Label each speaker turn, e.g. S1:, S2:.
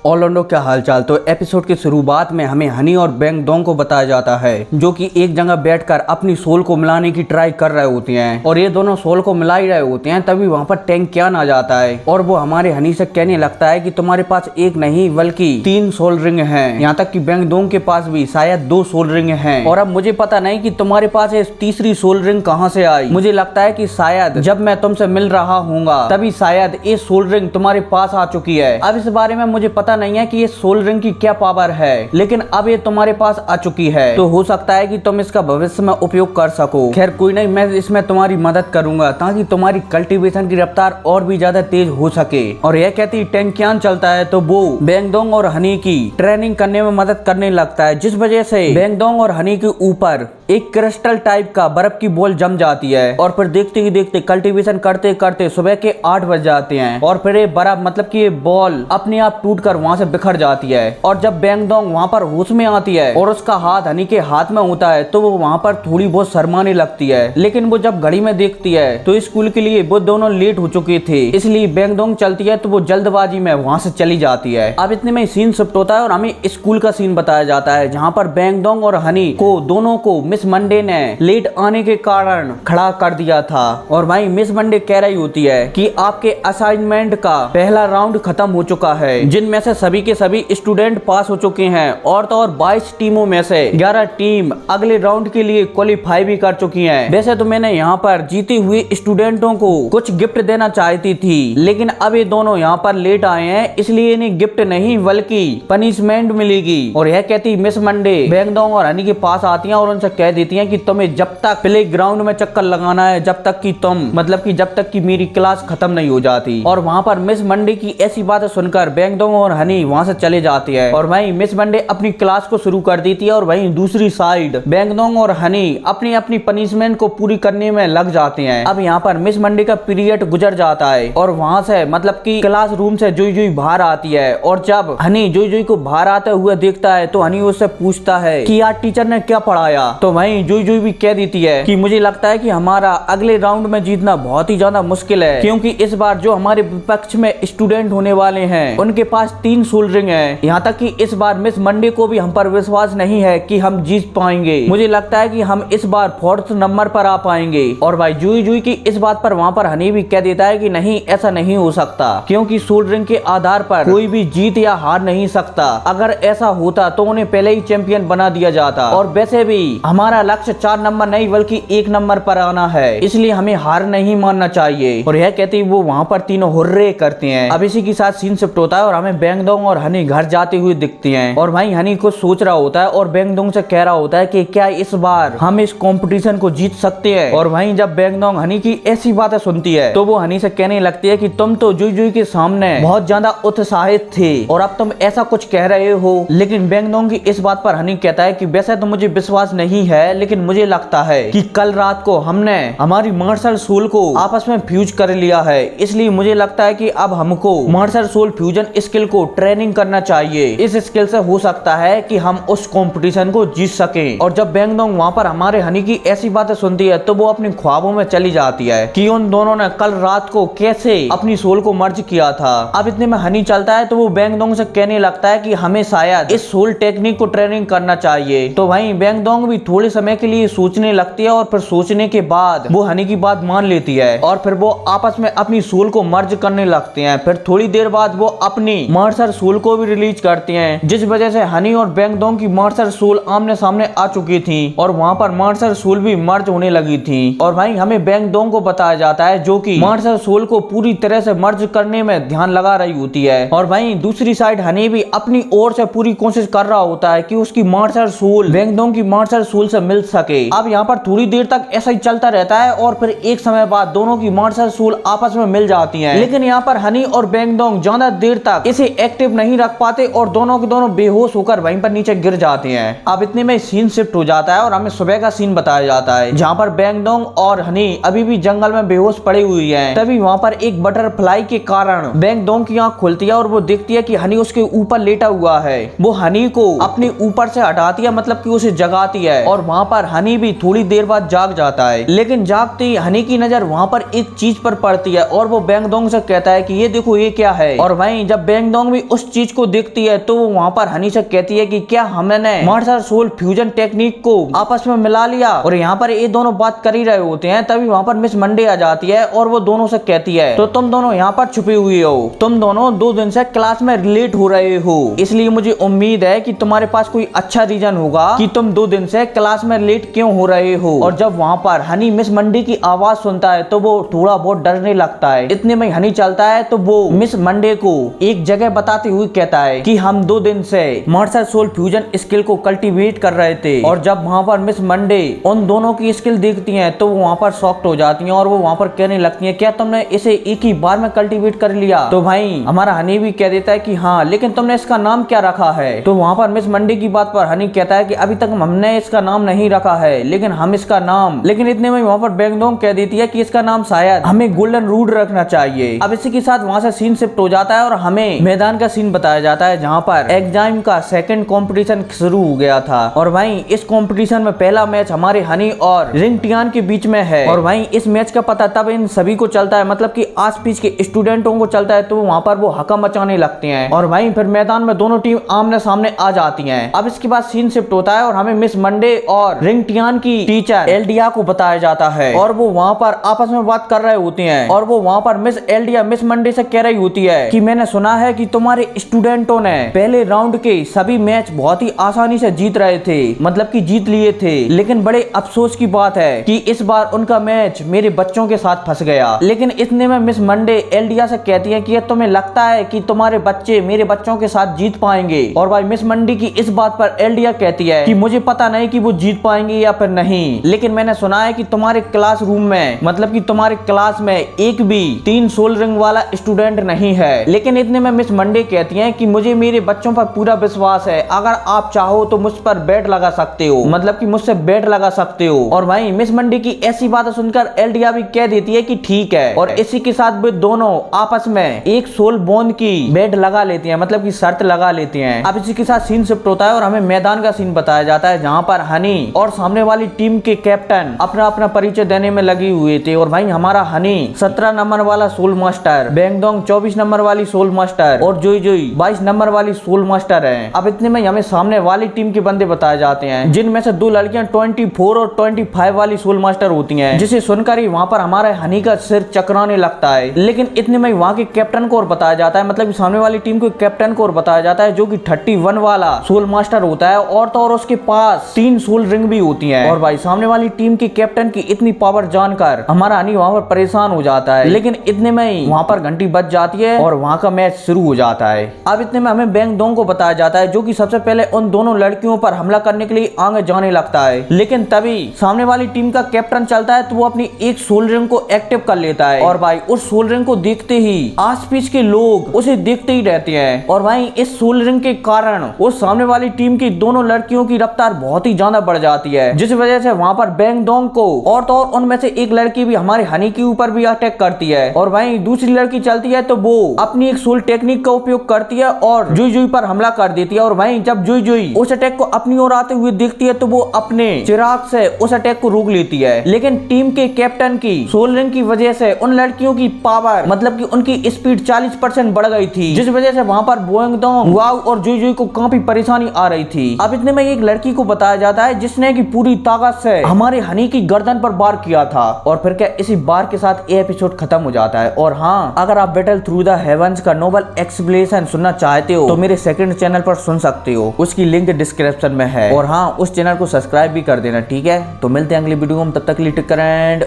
S1: Orlando क्या हालचाल। तो एपिसोड की शुरुआत में हमें हनी और बैंग दोंग को बताया जाता है जो कि एक जगह बैठकर अपनी सोल को मिलाने की ट्राई कर रहे होते हैं और ये दोनों सोल को मिला ही रहे होते हैं। तभी वहाँ पर टैंक क्यान आ जाता है और वो हमारे हनी से कहने लगता है कि तुम्हारे पास एक नहीं बल्कि 3 सोल रिंग हैं। यहाँ तक कि बैंग दोंग के पास भी शायद 2 सोल रिंग हैं और अब मुझे पता नहीं कि तुम्हारे पास ये तीसरी सोल रिंग कहाँ से आई। मुझे लगता है कि शायद जब मैं तुमसे मिल रहा हूँगा तभी शायद ये सोल रिंग तुम्हारे पास आ चुकी है। अब इस बारे में मुझे पता नहीं है कि ये सोल रिंग की क्या पावर है, लेकिन अब ये तुम्हारे पास आ चुकी है तो हो सकता है कि तुम इसका भविष्य में उपयोग कर सको। खैर कोई नहीं, मैं इसमें तुम्हारी मदद करूंगा ताकि तुम्हारी कल्टीवेशन की रफ्तार और भी ज्यादा तेज हो सके। और यह कहती टैंक क्यान चलता है तो वो बैंग दोंग और हनी की ट्रेनिंग करने में मदद करने लगता है, जिस वजह से बैंग दोंग और हनी के ऊपर एक क्रिस्टल टाइप का बर्फ की बॉल जम जाती है। और फिर देखते ही देखते कल्टीवेशन करते करते सुबह के 8 बज जाते हैं और फिर ये बर्फ मतलब कि ये बॉल अपने आप टूटकर वहां से बिखर जाती है। और जब बैंग दोंग वहां पर होश में आती है और उसका हाथ हनी के हाथ में होता है तो वो वहां पर थोड़ी बहुत शर्माने लगती है, लेकिन वो जब घड़ी में देखती है तो स्कूल के लिए वो दोनों लेट हो चुके थे, इसलिए बैंग दोंग चलती है तो वो जल्दबाजी में वहां से चली जाती है। अब इतने में सीन शिफ्ट होता है और हमें स्कूल का सीन बताया जाता है जहाँ पर बैंग दोंग और हनी को दोनों को मिस मंडे ने लेट आने के कारण खड़ा कर दिया था। और भाई मिस मंडे कह रही होती है कि आपके असाइनमेंट का पहला राउंड खत्म हो चुका है, जिनमें से सभी के सभी स्टूडेंट पास हो चुके हैं और तो और 22 टीमों में से 11 टीम अगले राउंड के लिए क्वालिफाई भी कर चुकी हैं। वैसे तो मैंने यहाँ पर जीते हुए स्टूडेंटों को कुछ गिफ्ट देना चाहती थी, लेकिन अब ये दोनों यहाँ पर लेट आए हैं इसलिए इन्हें गिफ्ट नहीं बल्कि पनिशमेंट मिलेगी। और यह कहती मिस मंडे बैंग दोंग और हनी के पास आती हैं और उनसे कह देती हैं कि तुम्हें जब तक प्ले ग्राउंड में चक्कर लगाना है जब तक कि मेरी क्लास खत्म नहीं हो जाती। और वहाँ पर मिस मंडे की ऐसी बातें सुनकर बैंग दोंग और हनी वहाँ से चले जाती है और वहीं मिस मंडे अपनी क्लास को शुरू कर देती है और वहीं दूसरी साइड बैंग दोंग और हनी अपनी अपनी पनिशमेंट को पूरी करने में लग जाते हैं। अब यहाँ पर मिस मंडे का पीरियड गुजर जाता है और वहाँ से मतलब कि क्लास रूम से जुई जुई बाहर आती है और जब हनी जुई जुई को बाहर आते हुए देखता है तो हनी उससे पूछता है कि यार टीचर ने क्या पढ़ाया। तो वहीं जुई जुई भी कह देती है कि मुझे लगता है कि हमारा अगले राउंड में जीतना बहुत ही ज्यादा मुश्किल है, क्योंकि इस बार जो हमारे विपक्ष में स्टूडेंट होने वाले हैं उनके पास 3 सोल रिंग है। यहाँ तक कि इस बार मिस मंडे को भी हम पर विश्वास नहीं है कि हम जीत पाएंगे। मुझे लगता है कि हम इस बार 4th नंबर पर आ पाएंगे। और भाई जुई जुई की इस बात पर वहाँ पर हनी भी कह देता है कि नहीं, ऐसा नहीं हो सकता, क्योंकि सोल रिंग के आधार पर कोई भी जीत या हार नहीं सकता। अगर ऐसा होता तो उन्हें पहले ही चैंपियन बना दिया जाता। और वैसे भी हमारा लक्ष्य 4 नंबर नहीं बल्कि 1 नंबर पर आना है, इसलिए हमें हार नहीं मानना चाहिए। और यह कहते वो वहाँ पर तीनों हुर्रे करते हैं। अब इसी के साथ सीन शिफ्ट होता है और हमें बैंग दोंग और हनी घर जाते हुए दिखते हैं और भाई हनी कुछ सोच रहा होता है और बैंग दोंग से कह रहा होता है कि क्या इस बार हम इस कंपटीशन को जीत सकते हैं। और वहीं जब बैंग दोंग हनी की ऐसी बातें सुनती है तो वो हनी से कहने लगती है कि तुम तो जुई जुई के सामने बहुत ज्यादा उत्साहित थे और अब तुम ऐसा कुछ कह रहे हो। लेकिन बैंग दोंग की इस बात पर हनी कहता है कि वैसे तो मुझे विश्वास नहीं है, लेकिन मुझे लगता है कि कल रात को हमने हमारी मार्शल सोल को आपस में फ्यूज कर लिया है, इसलिए मुझे लगता है कि अब हमको मार्शल सोल फ्यूजन स्किल को ट्रेनिंग करना चाहिए। इस स्किल से हो सकता है कि हम उस कंपटीशन को जीत सकें। और जब बैंग दोंग वहाँ पर हमारे हनी की ऐसी बातें सुनती है तो वो अपने ख्वाबों में चली जाती है कि उन दोनों ने कल रात को कैसे अपनी सोल को मर्ज किया था। अब इतने में हनी चलता है तो वो बैंग दोंग से कहने लगता है कि हमें शायद इस सोल टेक्निक को ट्रेनिंग करना चाहिए। तो वहीं बैंग दोंग भी थोड़े समय के लिए सोचने लगती है और फिर सोचने के बाद वो हनी की बात मान लेती है और फिर वो आपस में अपनी सोल को मर्ज करने लगते हैं। फिर थोड़ी देर बाद वो अपनी मार्शल सोल को भी रिलीज करते हैं, जिस वजह से हनी और बैंग दोंग की मार्शल सोल आमने सामने आ चुकी थी और वहाँ पर मार्शल सोल भी मर्ज होने लगी थी। और भाई हमें बैंग दोंग को बताया जाता है जो कि मार्शल सोल को पूरी तरह से मर्ज करने में ध्यान लगा रही होती है। और भाई दूसरी साइड हनी भी अपनी ओर से पूरी कोशिश कर रहा होता है कि उसकी मार्शल सोल बैंग दोंग की मार्शल सोल से मिल सके। अब यहाँ पर थोड़ी देर तक ऐसा ही चलता रहता है और फिर एक समय बाद दोनों की मार्शल सोल आपस में मिल जाती हैं। लेकिन यहाँ पर हनी और बैंग दोंग ज्यादा देर तक इसे एक्टिव नहीं रख पाते और दोनों के दोनों बेहोश होकर वहीं पर नीचे गिर जाते हैं। अब इतने में सीन शिफ्ट हो जाता है और हमें सुबह का सीन बताया जाता है जहाँ पर बैंग दोंग और हनी अभी भी जंगल में बेहोश पड़ी हुई है। तभी वहाँ पर एक बटरफ्लाई के कारण बैंग दोंग की आंख खुलती है और वो देखती है कि हनी उसके ऊपर लेटा हुआ है। वो हनी को अपने ऊपर से हटाती है, मतलब कि उसे जगाती है और वहाँ पर हनी भी थोड़ी देर बाद जाग जाता है। लेकिन जागते ही हनी की नजर वहाँ पर एक चीज पर पड़ती है और वो बैंग दोंग से कहता है कि ये देखो ये क्या है। और वहीं जब बैंग दोंग भी उस चीज को देखती है तो वो वहाँ पर हनी से कहती है कि क्या हमने मार्शल सोल फ्यूजन टेक्निक को आपस में मिला लिया। और यहाँ पर ये दोनों बात कर ही रहे होते हैं, तभी वहाँ पर मिस मंडे आ जाती है और वो दोनों से कहती है तो तुम दोनों यहाँ पर छुपी हुई हो, तुम दोनों 2 दिन से क्लास में लेट हो रहे हो, इसलिए मुझे उम्मीद है कि तुम्हारे पास कोई अच्छा रीजन होगा कि तुम 2 दिन से क्लास में लेट क्यों हो रहे हो। और जब वहाँ पर हनी मिस मंडे की आवाज सुनता है तो वो थोड़ा बहुत डरने लगता है। इतने में हनी चलता है तो वो मिस मंडे को एक जगह बताते हुए कहता है कि हम 2 दिन से मार्शल सोल फ्यूजन स्किल को कल्टीवेट कर रहे थे। और जब वहाँ पर मिस मंडे उन दोनों की स्किल देखती हैं तो वो वहाँ पर शॉक्ड हो जाती हैं और वो वहाँ पर कहने लगती हैं क्या तुमने इसे एक ही बार में कल्टीवेट कर लिया। तो भाई हमारा हनी भी कह देता है कि हाँ, लेकिन तुमने इसका नाम क्या रखा है। तो वहाँ पर मिस मंडे की बात पर हनी कहता है कि अभी तक हमने इसका नाम नहीं रखा है, लेकिन हम इसका नाम, लेकिन इतने में वहाँ पर बैंगडोंग कह देती है कि इसका नाम शायद हमें गोल्डन रूड रखना चाहिए। अब इसी के साथ वहाँ से सीन शिफ्ट हो जाता है और हमें मैदान का सीन बताया जाता है जहाँ पर एग्जाम का सेकंड कंपटीशन शुरू हो गया था। और वहीं इस कंपटीशन में पहला मैच हमारे हनी और रिंग टियान के बीच में है। और वहीं इस मैच का पता तब इन सभी को चलता है, मतलब कि आस-पास के स्टूडेंटों को चलता है, तो वहाँ पर वो हक्का मचाने लगते हैं। और वहीं फिर मैदान में दोनों टीम आमने सामने आ जाती हैं। अब इसके बाद सीन शिफ्ट होता है और हमें मिस मंडे और रिंग टियान की टीचर एल्डिया को बताया जाता है और वो वहाँ पर आपस में बात कर रहे होते हैं। और वो वहाँ पर मिस एल्डिया मिस मंडे से कह रही होती है कि मैंने सुना है कि तुम्हारे स्टूडेंटों ने पहले राउंड के सभी मैच बहुत ही आसानी से जीत रहे थे, मतलब कि जीत लिए थे, लेकिन बड़े अफसोस की बात है कि इस बार उनका मैच मेरे बच्चों के साथ फंस गया। लेकिन इतने में मिस मंडे एल्डिया से कहती है कि तुम्हें लगता है कि तुम्हारे बच्चे मेरे बच्चों के साथ जीत पाएंगे। और भाई मिस मंडे की इस बात पर एल्डिया कहती है कि मुझे पता नहीं कि वो जीत पाएंगे या फिर नहीं, लेकिन मैंने सुना है कि तुम्हारे क्लासरूम में, मतलब कि तुम्हारे क्लास में एक भी 3 सोल रिंग वाला स्टूडेंट नहीं है। लेकिन इतने में मिस मंडे कहती हैं कि मुझे मेरे बच्चों पर पूरा विश्वास है, अगर आप चाहो तो मुझ पर बेट लगा सकते हो, मतलब कि मुझसे बेट लगा सकते हो। और वहीं मिस मंडे की ऐसी बातें सुनकर एल्डिया भी कह देती है कि ठीक है। और इसी के साथ वे दोनों आपस में एक सोल बॉन्ड की बेट लगा लेती हैं, मतलब कि शर्त लगा लेती हैं। अब इसी के साथ सीन शिफ्ट होता है और हमें मैदान का सीन बताया जाता है जहां पर हनी और सामने वाली टीम के कैप्टन अपना अपना परिचय देने में लगे हुए थे। और भाई हमारा हनी 17 नंबर वाला सोल मास्टर, बैंगडोंग 24 नंबर वाली सोल मास्टर और जोई जोई 22 नंबर वाली सोल मास्टर है। अब इतने में हमें सामने वाली टीम के बंदे बताए जाते हैं, जिनमें से 2 लड़कियां 24 और 25 वाली सोल मास्टर होती हैं, जिसे सुनकर ही वहां पर हमारे हनी का सिर चकराने लगता है। लेकिन इतने में वहां के कैप्टन को और बताया जाता है, मतलब सामने वाली टीम के कैप्टन को और बताया जाता है, जो कि 31 वाला सोल मास्टर होता है और तो और उसके पास 3 सोल रिंग भी होती हैं। और भाई सामने वाली टीम के कैप्टन की इतनी पावर जानकर हमारा हनी वहां पर परेशान हो जाता है। लेकिन इतने में ही वहां पर घंटी बज जाती है और वहां का मैच शुरू हो जाता है। अब इतने में हमें बैंगडोंग को बताया जाता है, जो कि सबसे पहले उन दोनों लड़कियों पर हमला करने के लिए आगे जाने लगता है। लेकिन तभी सामने वाली टीम का कैप्टन चलता है तो वो अपनी एक सोल रिंग को एक्टिव कर लेता है। और भाई उस सोल रिंग को देखते ही आस-पास के लोग उसे देखते ही रहते हैं। और भाई इस सोल रिंग के कारण उस सामने वाली टीम की दोनों लड़कियों की रफ्तार बहुत ही ज्यादा बढ़ जाती है, जिस वजह से वहां पर बैंगडोंग को और तो और उनमें से एक लड़की भी हमारे हनी के ऊपर भी अटैक करती है। और वहीं दूसरी लड़की चलती है तो वो अपनी एक सोल टेक्निक का उपयोग करती है और जुई जुई पर हमला कर देती है। और वहीं जब जुई जुई उस अटैक को अपनी ओर आते हुए देखती है तो वो अपने चिराग से उस अटैक को रोक लेती है। लेकिन टीम के कैप्टन की सोल रिंग की वजह से उन लड़कियों की पावर, मतलब कि उनकी स्पीड 40% बढ़ गई थी, जिस वजह से वहां पर बैंगडोंग, वाव और जुई जुई को काफी परेशानी आ रही थी। अब इतने में एक लड़की को बताया जाता है जिसने की पूरी ताकत से हमारे हनी की गर्दन पर वार किया था। और फिर क्या इसी बार के साथ ये एपिसोड खत्म हो जाता है। और हाँ, अगर आप बैटल थ्रू द हेवंस का नोबल एक्सप्लेनेशन सुनना चाहते हो तो मेरे सेकंड चैनल पर सुन सकते हो, उसकी लिंक डिस्क्रिप्शन में है। और हाँ, उस चैनल को सब्सक्राइब भी कर देना, ठीक है। तो मिलते हैं अगली वीडियो में, तब तक के लिए टेक केयर एंड